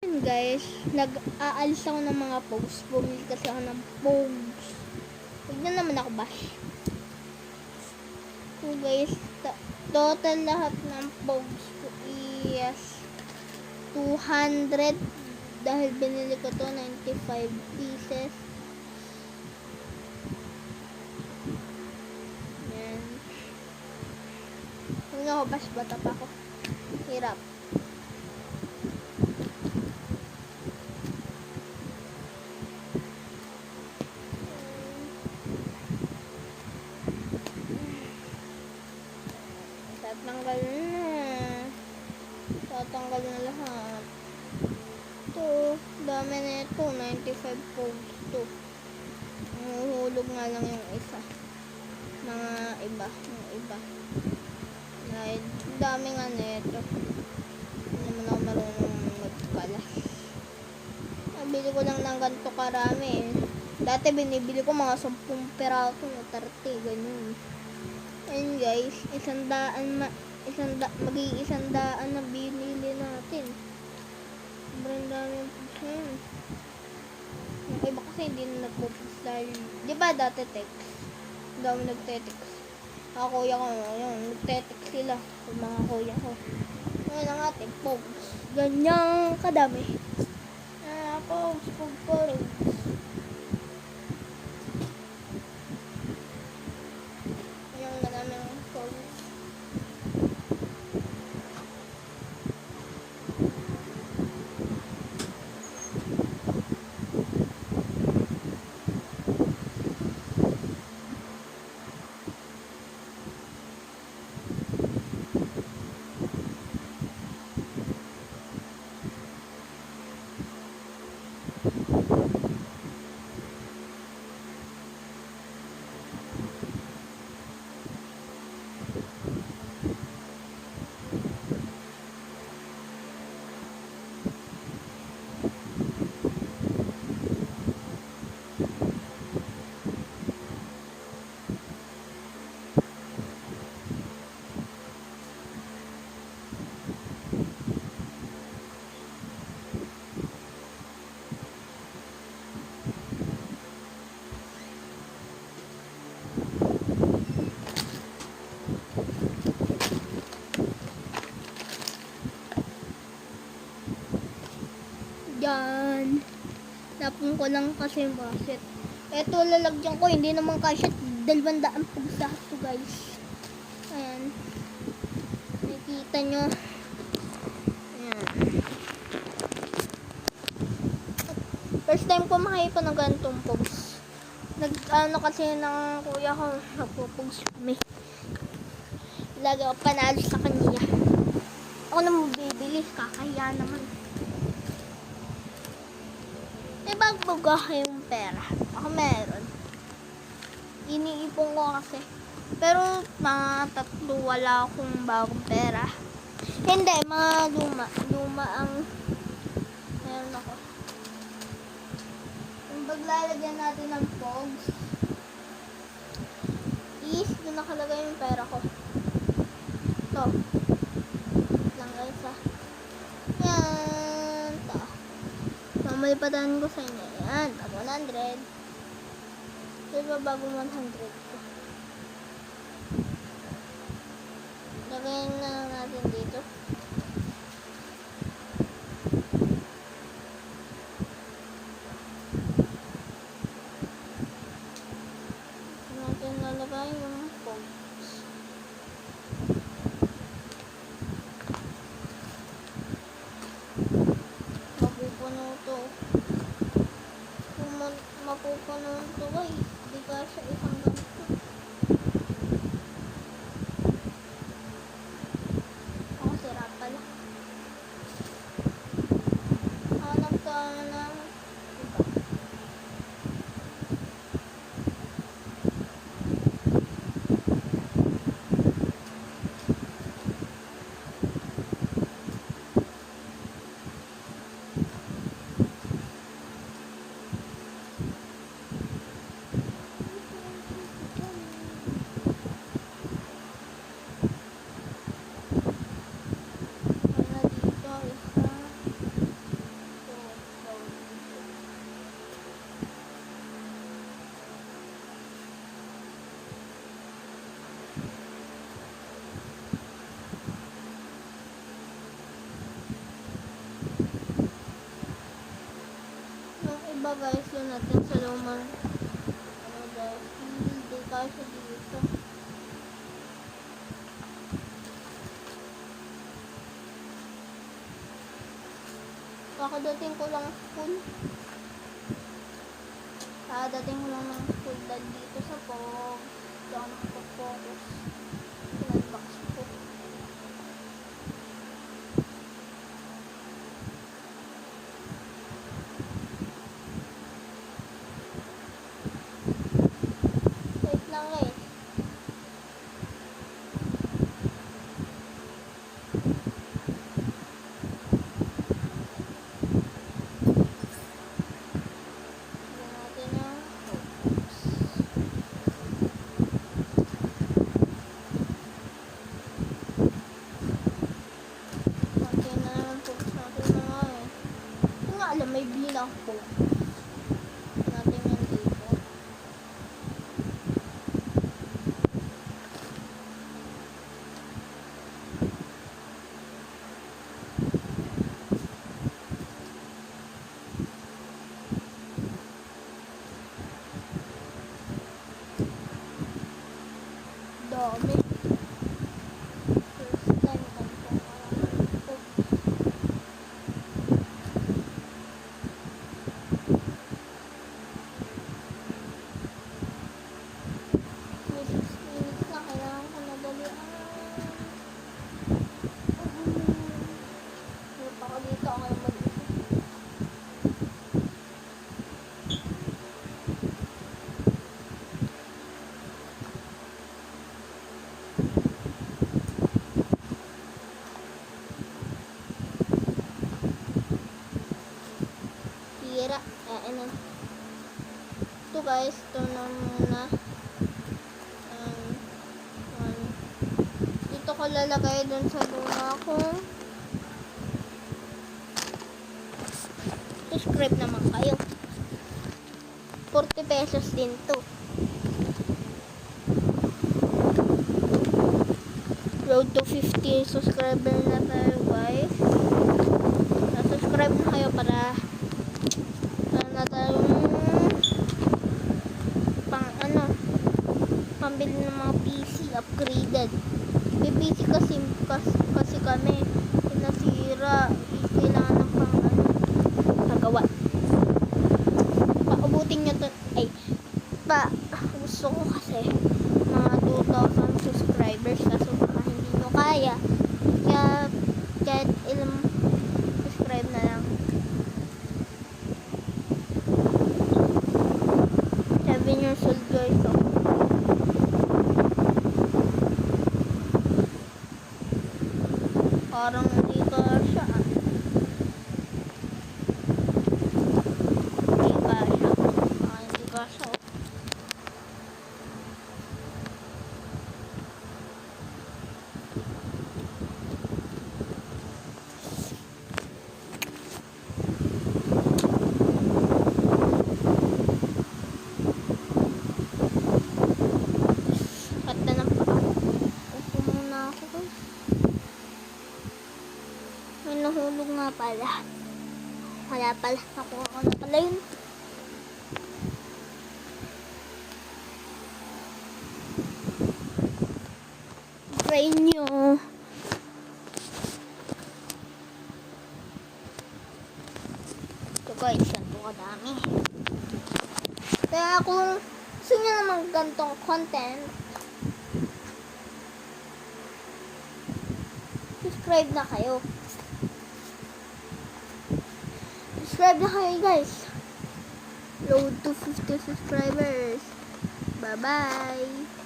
Yun guys, nag-aalis ako ng mga pogs. Bumili kasi ako ng pogs. Huwag na naman ako bash. So guys, total lahat ng pogs ko is 200 dahil binili ko to 95 pieces. Yan. Huwag na ako bash, bata pa ako. Hirap. Tatanggal na lahat. Ito, dami na ito. 95 pogs to. Huhulog nga lang yung isa. Mga iba. Yung iba. Dahil, dami nga na ito. Hindi naman ako marunong magkalas. Nabili ko lang ng ganito karami. Dati binibili ko mga 10 peraso na 30. Ganyan. Ayun guys, mag-100 na binili natin. Sobrang dami yung pugs ngayon. Yung iba kasi hindi na nagpupugs dahil, di ba dati text? Hindi ako nagte-text. Mga kuya ko, yun, nagte-text sila. Mga kuya ko. Ngayon ang ating pogs. Ganyang kadami. Pogs. Yung madami ng pogs. Yan. Napon ko lang kasi yung baset. Eto, lalagyan ko. Hindi naman kasi 200 pogs lahat to guys. Ayan. Nakikita nyo. Ayan. First time ko makita ng ganitong pogs. Nag-ano kasi ng kuya ko. Nagpo-pogs kami. Lagi ako panalo sa kanya. Ako naman bibili. Kakahiya naman. Bagbaga yung pera. Ako meron. Iniipon ko kasi. Pero mga 3 wala akong bagong pera. Hindi, mga luma. Luma ang meron ako. Yung paglalagyan natin ng pogs is doon nakalagay yung pera ko. Ito. Lang guys ha. Yan. Ito. Mamalipatan ko sa inyo. Yan. 100. Diba bagong 100 ko. Lagayin na natin dito. Natin lalagay yung pogs. Mapupuno to. Mapupuno to guys. Di ka sa isang ganito. Ako sira pala. Hanap ka ng iba. pa guys yun natin sa lumang ano guys, hindi kasi dito. Kakadating ko lang school. Kakadating ko lang ng school dahil dito sa POG. Hindi ako nakapag-focus. Pinag-box ko. Wait lang guys. May bilang po natin yan dito. Dami. First time ko po. Tira. Ano. Ito guys, ito na muna. Dito ko lalagay dun sa luna ko. Subscribe naman kayo. 40 pesos din to. Road to 50 subscriber na tayo guys. Subscribe na kayo para na tayong pambili ng mga PC upgraded. May PC kasi kami nasira, kailangan ng pagawa. Paubutin nyo to, gusto ko kasi mga 2,000 subscribers kaso baka hindi nyo kaya, kaya kahit ilang subscribe na lang. 7 years old guys, so parang hindi ka siya. Hindi ka siya. Hindi ka siya. Kata ng paa. Upo muna ako guys. May nahulog nga pala. Wala pala. Nakuha ko na pala yun. Try nyo. Ito guys, yan po kadami. Kaya kung gusto nyo naman gantong content, subscribe na kayo. Subscribe na kayo guys. Road to 50 subscribers. Bye bye.